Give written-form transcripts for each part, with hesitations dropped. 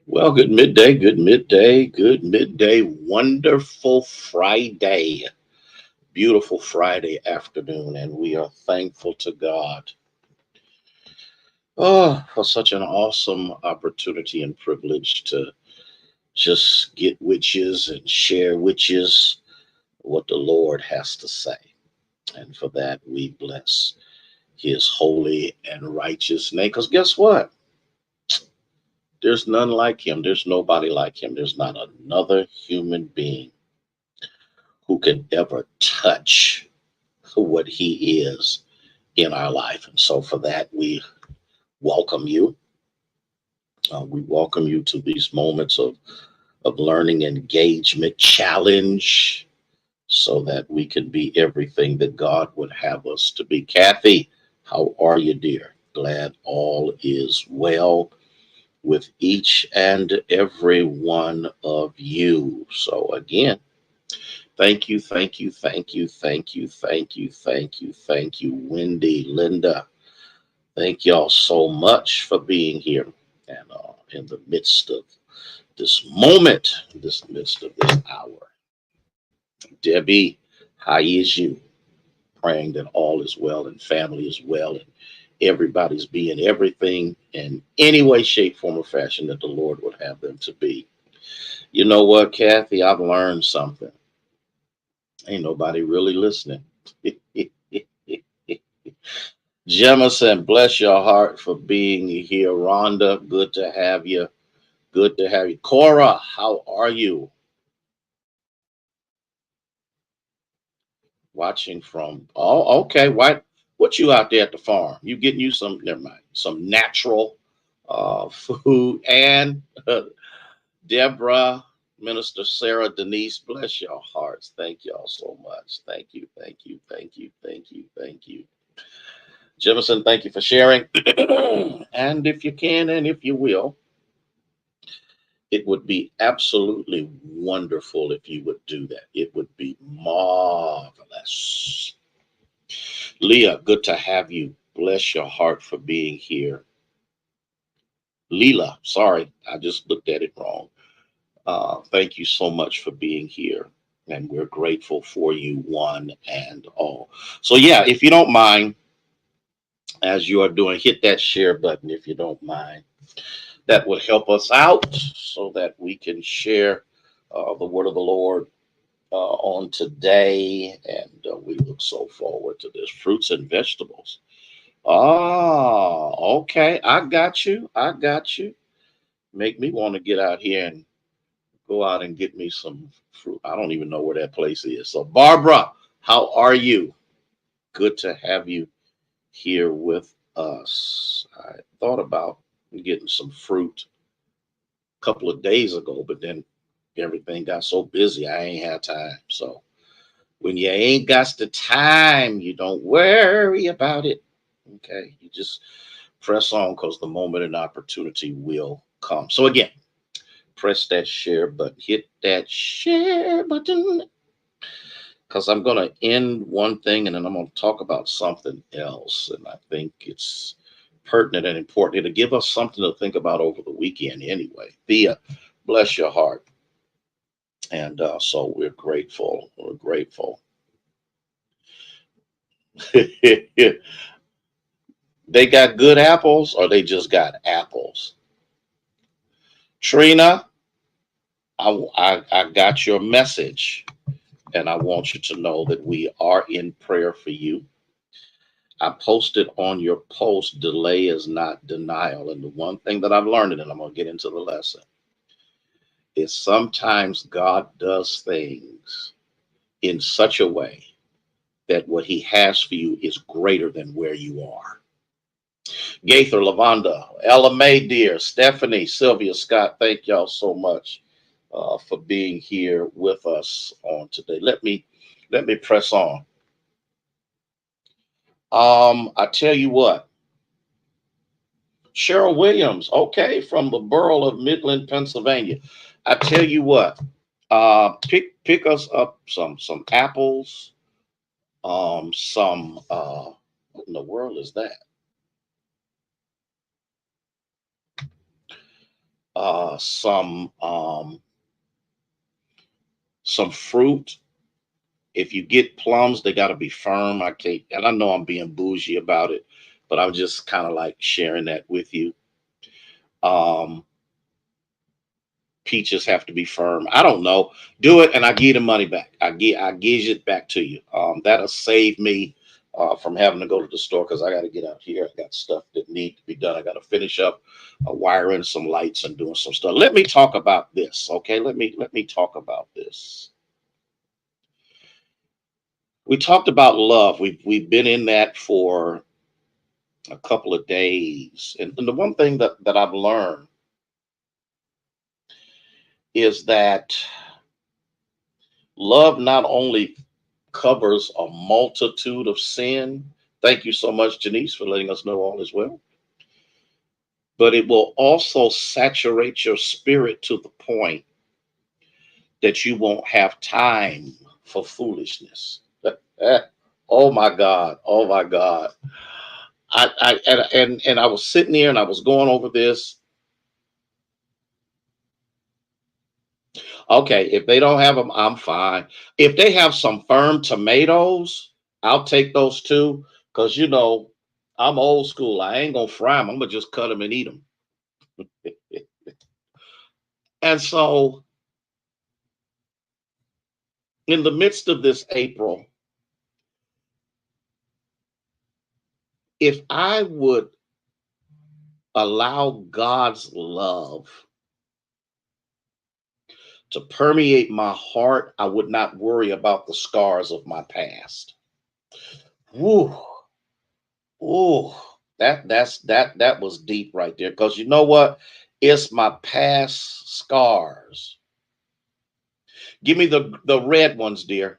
Well, good midday, good midday, good midday. Wonderful Friday, beautiful Friday afternoon, and we are thankful to God. For such an awesome opportunity and privilege to just get witches and share witches what the Lord has to say. And for that, we bless his holy and righteous name. Because guess what? There's none like him. There's nobody like him. There's not another human being who can ever touch what he is in our life. And so for that, we welcome you. We welcome you to these moments of learning, engagement, challenge, so that we can be everything that God would have us to be. Kathy, how are you, dear? Glad all is well with each and every one of you. So again, thank you, thank you, thank you, thank you, thank you, thank you, thank you, Wendy, Linda. Thank y'all so much for being here and in the midst of this moment, this midst of this hour. Debbie, how is you? Praying that all is well and family is well and everybody's being everything in any way, shape, form, or fashion that the Lord would have them to be. You know what, Kathy? I've learned something. Ain't nobody really listening. Jemison, bless your heart for being here. Rhonda, good to have you. Good to have you. Cora, how are you? Watching from okay. What you out there at the farm? You getting you some never mind, some natural food and Deborah, Minister Sarah, Denise, bless your hearts. Thank y'all so much. Thank you, thank you, thank you, thank you, thank you. Jemison, thank you for sharing. And if you can and if you will, it would be absolutely wonderful if you would do that. It would be marvelous. Leah, good to have you. Bless your heart for being here. Leela, sorry, I just looked at it wrong. Thank you so much for being here. And we're grateful for you, one and all. So, yeah, if you don't mind, as you are doing, hit that share button if you don't mind. That would help us out so that we can share the word of the Lord on today. And we look so forward to this fruits and vegetables. Okay. I got you. I got you. Make me want to get out here and go out and get me some fruit. I don't even know where that place is. So, Barbara, how are you? Good to have you here with us. I thought about getting some fruit a couple of days ago, but then everything got so busy, I ain't had time. So, when you ain't got the time, you don't worry about it. Okay. You just press on because the moment and opportunity will come. So, again, press that share button, hit that share button because I'm going to end one thing and then I'm going to talk about something else. And I think it's pertinent and important. It'll give us something to think about over the weekend anyway. Thea, bless your heart. And so we're grateful. We're grateful. They got good apples or they just got apples? Trina, I got your message and I want you to know that we are in prayer for you. I posted on your post, delay is not denial. And the one thing that I've learned, and I'm going to get into the lesson, is sometimes God does things in such a way that what he has for you is greater than where you are. Gaither, Lavonda, Ella May, dear, Stephanie, Sylvia, Scott, thank y'all so much for being here with us on today. Let me press on. I tell you what, Cheryl Williams, okay, from the borough of Midland, Pennsylvania. I tell you what, pick us up some apples, some what in the world is that? some fruit. If you get plums, they got to be firm. I can't, and I know I'm being bougie about it, but I'm just kind of like sharing that with you. Um, Peaches have to be firm. I don't know. Do it, and I give the money back. I give it back to you. That'll save me from having to go to the store because I got to get out here. I got stuff that need to be done. I got to finish up wiring some lights and doing some stuff. Let me talk about this, okay? Let me talk about this. We talked about love. We've been in that for a couple of days, and the one thing that I've learned is that love not only covers a multitude of sin. Thank you so much, Janice, for letting us know all is well. But it will also saturate your spirit to the point that you won't have time for foolishness. Oh my God. Oh my God. And I was sitting there and I was going over this. Okay, if they don't have them, I'm fine. If they have some firm tomatoes, I'll take those too. Cause I'm old school. I ain't gonna fry them. I'm gonna just cut them and eat them. And so, in the midst of this April, if I would allow God's love to permeate my heart, I would not worry about the scars of my past. Woo, ooh, that was deep right there. Because you know what? It's my past scars. Give me the red ones, dear.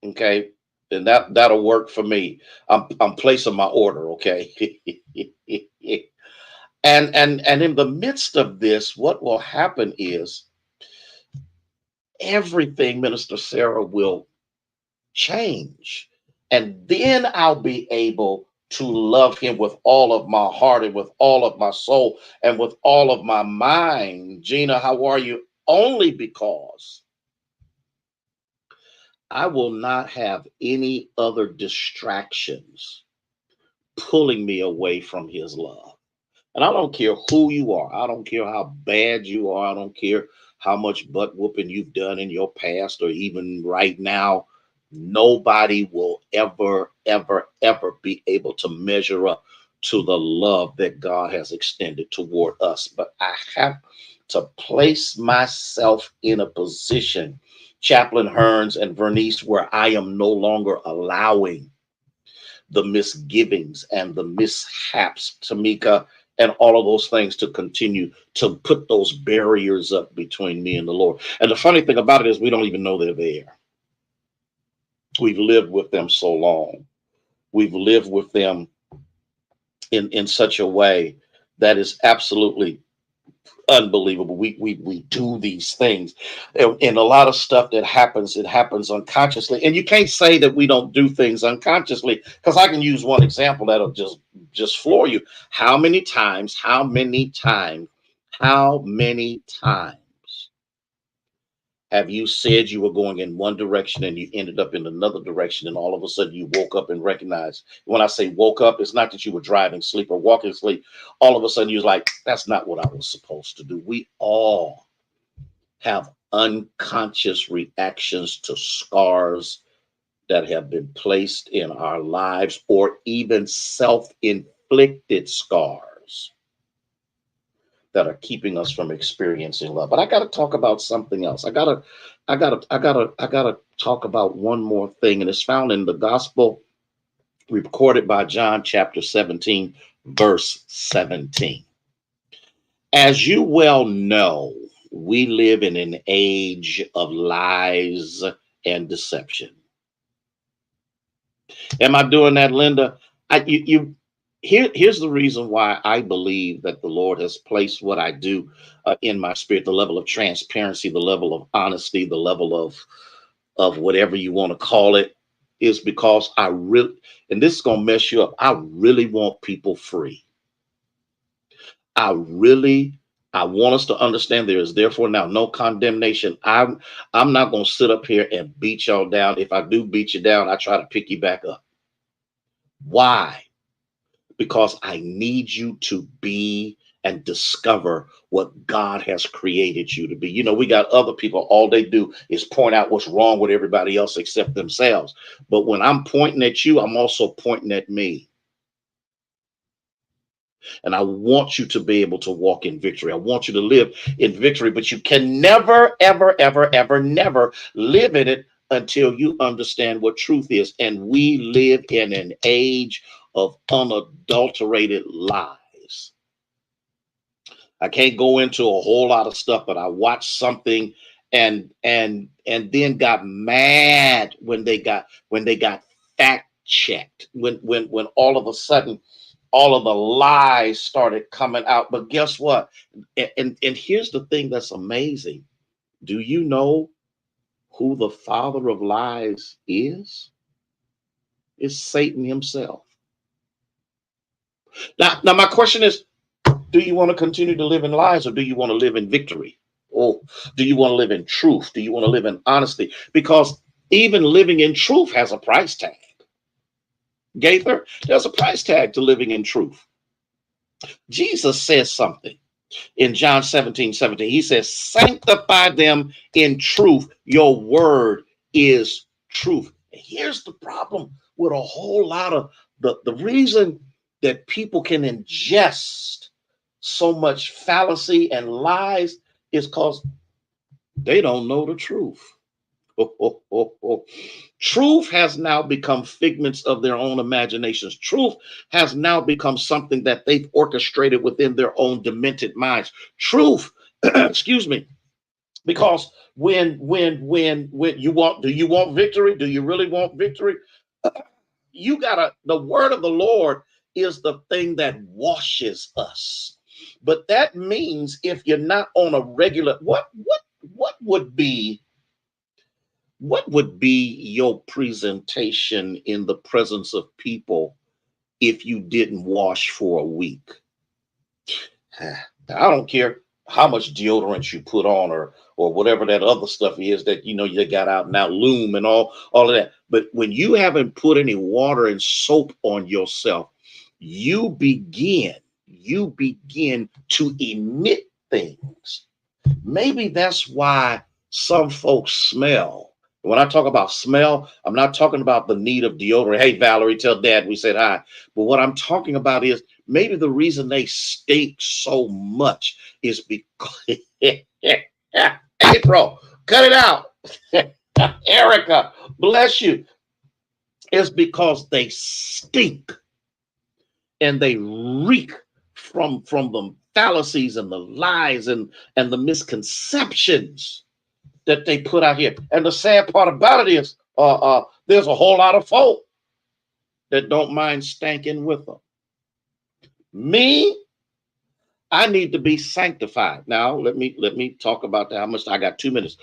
Okay, and that'll work for me. I'm placing my order. Okay. And in the midst of this, what will happen is everything, Minister Sarah, will change. And then I'll be able to love him with all of my heart and with all of my soul and with all of my mind. Gina, how are you? Only because I will not have any other distractions pulling me away from his love. And I don't care who you are. I don't care how bad you are. I don't care how much butt whooping you've done in your past or even right now. Nobody will ever, ever, ever be able to measure up to the love that God has extended toward us. But I have to place myself in a position, Chaplain Hearns and Vernice, where I am no longer allowing the misgivings and the mishaps, Tamika, and all of those things to continue to put those barriers up between me and the Lord. And the funny thing about it is we don't even know they're there. We've lived with them so long. We've lived with them in such a way that is absolutely unbelievable. We do these things, and a lot of stuff that happens, it happens unconsciously. And you can't say that we don't do things unconsciously, because I can use one example that'll just floor you. How many times? How many times? How many times have you said you were going in one direction and you ended up in another direction, and all of a sudden you woke up and recognized? When I say woke up, it's not that you were driving sleep or walking sleep. All of a sudden you're like, that's not what I was supposed to do. We all have unconscious reactions to scars that have been placed in our lives, or even self-inflicted scars that are keeping us from experiencing love. But I got to talk about something else. I got to talk about one more thing, and it's found in the gospel recorded by John chapter 17, verse 17. As you well know, we live in an age of lies and deception. Am I doing that, Linda? Here's the reason why I believe that the Lord has placed what I do in my spirit, the level of transparency, the level of honesty, the level of whatever you want to call it, is because I really, and this is going to mess you up, I really want people free. I really I want us to understand there is therefore now no condemnation. I'm not going to sit up here and beat y'all down. If I do beat you down, I try to pick you back up. Why? Because I need you to be and discover what God has created you to be. You know, we got other people, all they do is point out what's wrong with everybody else except themselves. But when I'm pointing at you, I'm also pointing at me. And I want you to be able to walk in victory. I want you to live in victory, but you can never, ever, ever, ever, never live in it until you understand what truth is. And we live in an age of unadulterated lies. I can't go into a whole lot of stuff, but I watched something and then got mad when they got fact checked. When all of a sudden all of the lies started coming out. But guess what? And here's the thing that's amazing. Do you know who the father of lies is? It's Satan himself. Now my question is, do you want to continue to live in lies or do you want to live in victory? Or do you want to live in truth? Do you want to live in honesty? Because even living in truth has a price tag. Gaither, there's a price tag to living in truth. Jesus says something in John 17:17. He says, sanctify them in truth. Your word is truth. And here's the problem with a whole lot of the reason that people can ingest so much fallacy and lies is because they don't know the truth. Truth has now become figments of their own imaginations. Truth has now become something that they've orchestrated within their own demented minds. Truth, excuse me, because when you want, do you want victory? Do you really want victory? You gotta, the word of the Lord is the thing that washes us. But that means if you're not on a regular, what would be what would be your presentation in the presence of people if you didn't wash for a week? I don't care how much deodorant you put on or whatever that other stuff is that you know you got out now, loom and all of that. But when you haven't put any water and soap on yourself, you begin to emit things. Maybe that's why some folks smell. When I talk about smell, I'm not talking about the need of deodorant. Hey, Valerie, tell dad we said hi. But what I'm talking about is maybe the reason they stink so much is because, April, cut it out. Erica, bless you. It's because they stink and they reek from the fallacies and the lies and the misconceptions that they put out here. And the sad part about it is there's a whole lot of folk that don't mind stanking with them. Me, I need to be sanctified. Now let me talk about that. How much I got 2 minutes.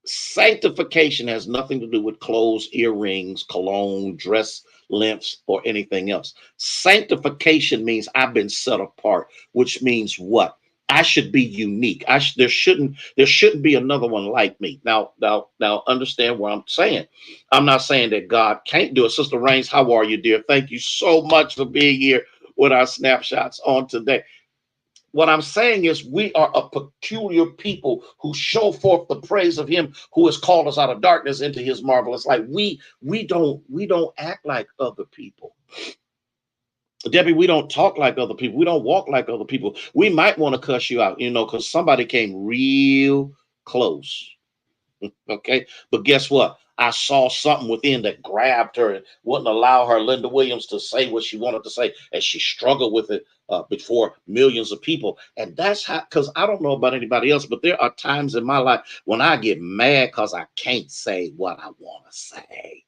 Sanctification has nothing to do with clothes, earrings, cologne, dress lengths, or anything else. Sanctification means I've been set apart, which means what? I should be unique. There shouldn't be another one like me. Now understand what I'm saying. I'm not saying that God can't do it. Sister Rains, how are you, dear? Thank you so much for being here with our snapshots on today. What I'm saying is we are a peculiar people who show forth the praise of him who has called us out of darkness into his marvelous light. We don't act like other people. Debbie, we don't talk like other people. We don't walk like other people. We might want to cuss you out, because somebody came real close. Okay. But guess what? I saw something within that grabbed her and wouldn't allow her, Linda Williams, to say what she wanted to say. And she struggled with it before millions of people. And that's how, because I don't know about anybody else, but there are times in my life when I get mad because I can't say what I want to say.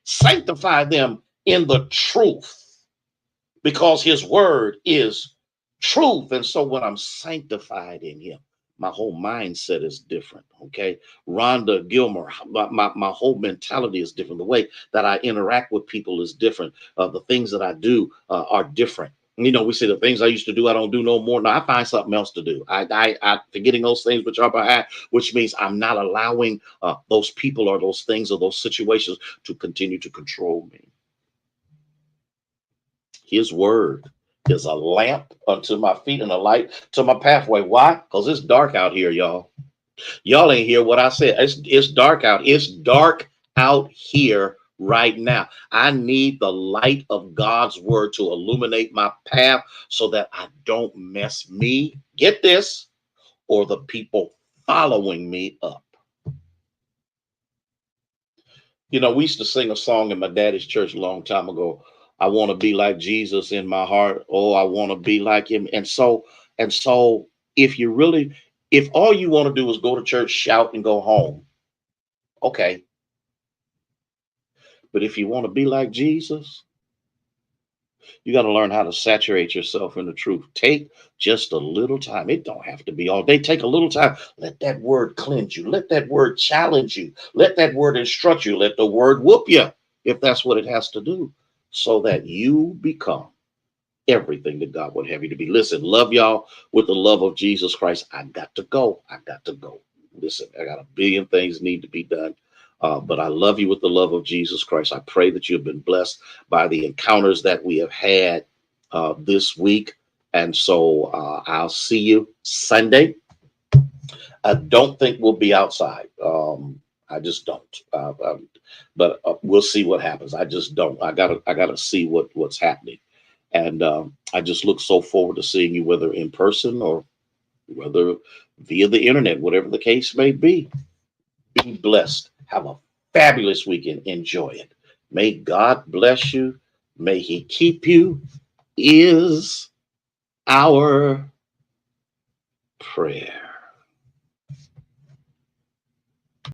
Sanctify them in the truth because his word is truth. And so when I'm sanctified in him, my whole mindset is different. Okay. Rhonda Gilmer, my whole mentality is different. The way that I interact with people is different. The things that I do are different. You know, we say the things I used to do, I don't do no more. Now I find something else to do. I forgetting those things which are behind, which means I'm not allowing those people or those things or those situations to continue to control me. His word is a lamp unto my feet and a light to my pathway. Why? Because it's dark out here, y'all. Y'all ain't hear what I said. It's dark out. It's dark out here right now. I need the light of God's word to illuminate my path so that I don't mess me, get this, or the people following me up. You know, we used to sing a song in my daddy's church a long time ago. I want to be like Jesus in my heart. Oh, I want to be like him. And so if you really, if all you want to do is go to church, shout, and go home, okay. But if you want to be like Jesus, you got to learn how to saturate yourself in the truth. Take just a little time. It don't have to be all day. Take a little time. Let that word cleanse you. Let that word challenge you. Let that word instruct you. Let the word whoop you if that's what it has to do so that you become everything that God would have you to be. Listen, love y'all with the love of Jesus Christ. I got to go. I got to go. Listen, I got a billion things need to be done. But I love you with the love of Jesus Christ. I pray that you've been blessed by the encounters that we have had this week. And so I'll see you Sunday. I don't think we'll be outside. I just don't. But we'll see what happens. I just don't. I gotta see what's happening. And I just look so forward to seeing you, whether in person or whether via the internet, whatever the case may be. Be blessed. Have a fabulous weekend. Enjoy it. May God bless you. May He keep you, is our prayer.